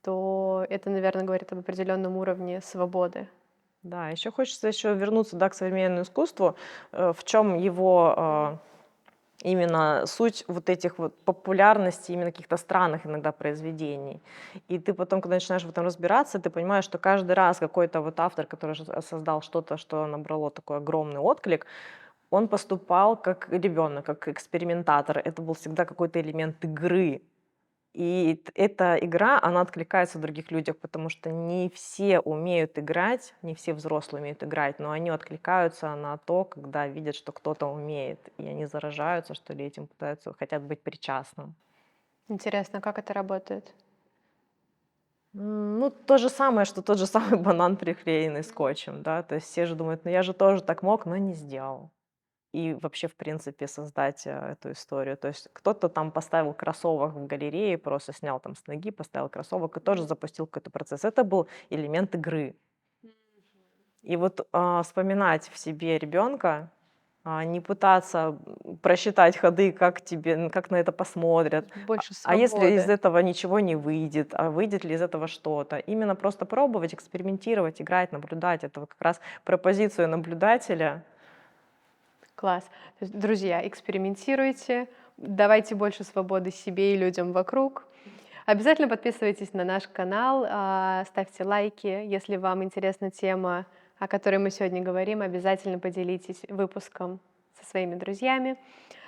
то это, наверное, говорит об определенном уровне свободы. Да, еще хочется еще вернуться, да, к современному искусству. В чем его именно суть вот этих вот популярностей именно каких-то странных иногда произведений. И ты потом, когда начинаешь в этом разбираться, ты понимаешь, что каждый раз какой-то вот автор, который создал что-то, что набрало такой огромный отклик, он поступал как ребенок, как экспериментатор. Это был всегда какой-то элемент игры. И эта игра, она откликается в других людях, потому что не все умеют играть, не все взрослые умеют играть, но они откликаются на то, когда видят, что кто-то умеет, и они заражаются, что ли, этим пытаются, хотят быть причастным. Интересно, как это работает? Ну, то же самое, что тот же самый банан, приклеенный скотчем, да, то есть все же думают, ну я же тоже так мог, но не сделал. И вообще, в принципе, создать, эту историю. То есть кто-то там поставил кроссовок в галерее, просто снял там с ноги, поставил кроссовок и тоже запустил какой-то процесс. Это был элемент игры. И вот, вспоминать в себе ребенка, не пытаться, просчитать ходы, как тебе, как на это посмотрят. Больше А если из свободы. этого ничего не выйдет, а выйдет ли из этого что-то? Именно просто пробовать, экспериментировать, играть, наблюдать. Это вот как раз про позицию наблюдателя. Класс. То есть, друзья, экспериментируйте, Давайте больше свободы себе и людям вокруг. Обязательно подписывайтесь на наш канал, ставьте лайки. Если вам интересна тема, о которой мы сегодня говорим, обязательно поделитесь выпуском со своими друзьями.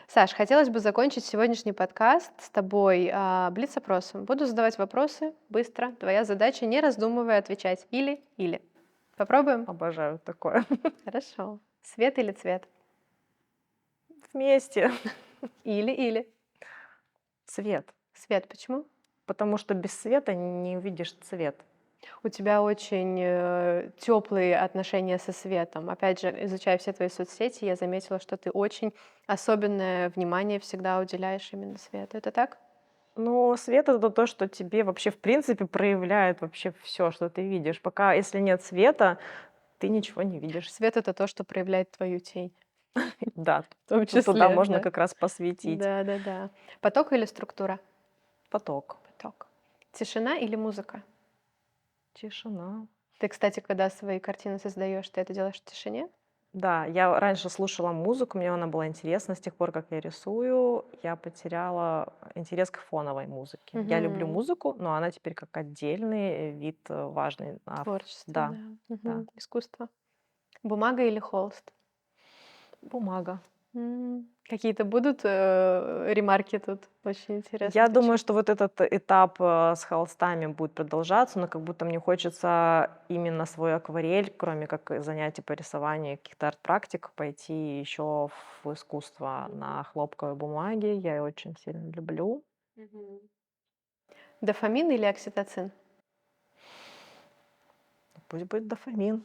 Саш, хотелось бы закончить сегодняшний подкаст с тобой блиц-опросом. Буду задавать вопросы быстро. Твоя задача, не раздумывая, отвечать или. Попробуем? Обожаю такое. Хорошо. Свет или цвет? Вместе. Или. Цвет. Свет, почему? Потому что без света не увидишь цвет. У тебя очень теплые отношения со светом. Опять же, изучая все твои соцсети, я заметила, что ты очень особенное внимание всегда уделяешь именно свету. Это так? Но свет это то, что тебе вообще в принципе проявляет вообще все, что ты видишь. Пока если нет света, ты ничего не видишь. Свет — это то, что проявляет твою тень, Да, в том туда числе, можно да. как раз посветить. Да-да-да. Поток или структура? Поток. Поток. Тишина или музыка? Тишина. Ты, кстати, когда свои картины создаешь, ты это делаешь в тишине? Да, я раньше слушала музыку, мне она была интересна. С тех пор, как я рисую, я потеряла интерес к фоновой музыке. Я люблю Мгм. музыку, но она теперь как отдельный вид важный. Творчество, Да, да. да. Искусство. Бумага или холст? Бумага. Какие-то будут ремарки тут? Очень интересно. Я думаю, Почему? что вот этот этап с холстами будет продолжаться, но как будто мне хочется именно свой акварель, кроме как занятий по рисованию, каких-то арт-практик, пойти еще в искусство на хлопковой бумаге. Я ее очень сильно люблю. Мгм. Дофамин или окситоцин? Пусть будет дофамин.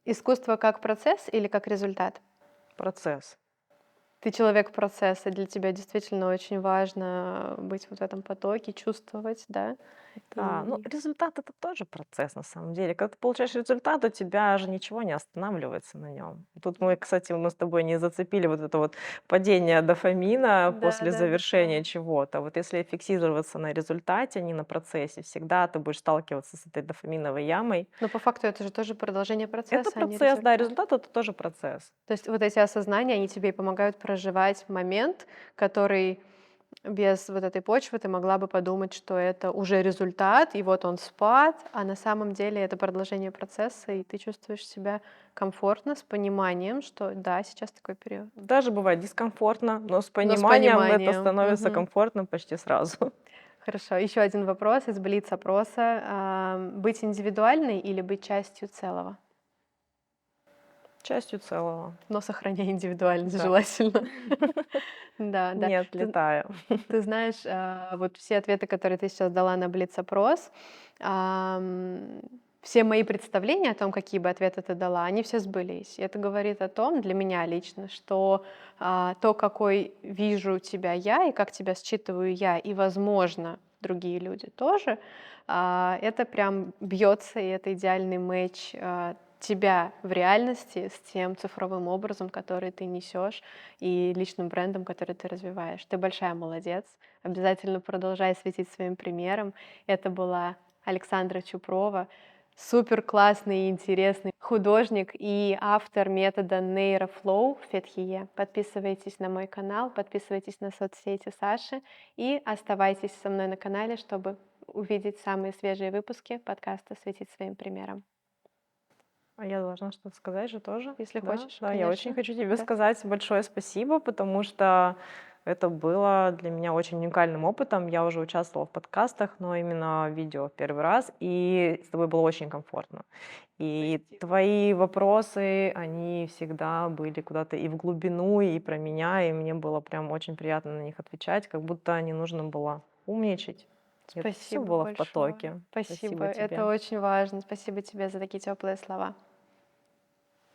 Искусство как процесс или как результат? Процесс. Ты человек процесса, для тебя действительно очень важно быть вот в этом потоке, чувствовать, да? Да, ну И результат это тоже процесс на самом деле. Когда ты получаешь результат, у тебя же ничего не останавливается на нем. Тут мы, кстати, мы с тобой не зацепили вот это вот падение дофамина после завершения да-да-да. чего-то. Вот если фиксироваться на результате, а не на процессе, всегда ты будешь сталкиваться с этой дофаминовой ямой. Но по факту это же тоже продолжение Это процесса, а не процесс, да, результат. результат это тоже процесс. То есть вот эти осознания, они тебе и помогают проживать момент, который без вот этой почвы ты могла бы подумать, что это уже результат, и вот он спад, а на самом деле это продолжение процесса, и ты чувствуешь себя комфортно, с пониманием, что да, сейчас такой период. Даже бывает дискомфортно, но с Но с пониманием это пониманием. становится Мгм. комфортно почти сразу. Хорошо. Еще один вопрос из блиц-опроса. Быть индивидуальной или быть частью целого? Частью целого. Но сохраняя индивидуальность Да. желательно. Да, да. Не отлетая. Ты знаешь, вот все ответы, которые ты сейчас дала на блиц-опрос, все мои представления о том, какие бы ответы ты дала, они все сбылись. И это говорит о том, для меня лично, что то, какой вижу тебя я и как тебя считываю я, и, возможно, другие люди тоже, это прям бьется, и это идеальный матч тебя в реальности с тем цифровым образом, который ты несешь, и личным брендом, который ты развиваешь. Ты большая молодец. Обязательно продолжай светить своим примером. Это была Александра Чупрова, супер классный и интересный художник и автор метода NeuroFlow Фетхие. Подписывайтесь на мой канал, подписывайтесь на соцсети Саши и оставайтесь со мной на канале, чтобы увидеть самые свежие выпуски подкаста «Светить своим примером». А я должна что-то сказать же тоже? Если Да, хочешь, да, я очень конечно. хочу тебе Да. сказать большое спасибо, потому что это было для меня очень уникальным опытом. Я уже участвовала в подкастах, но именно видео в первый раз, и с тобой было очень комфортно. И твои вопросы, они всегда были куда-то и в глубину, и про меня, и мне было прям очень приятно на них отвечать, как будто не нужно было умничать. Это все Спасибо было в большое. потоке. Спасибо. Спасибо Это тебе. очень важно. Спасибо тебе за такие теплые слова.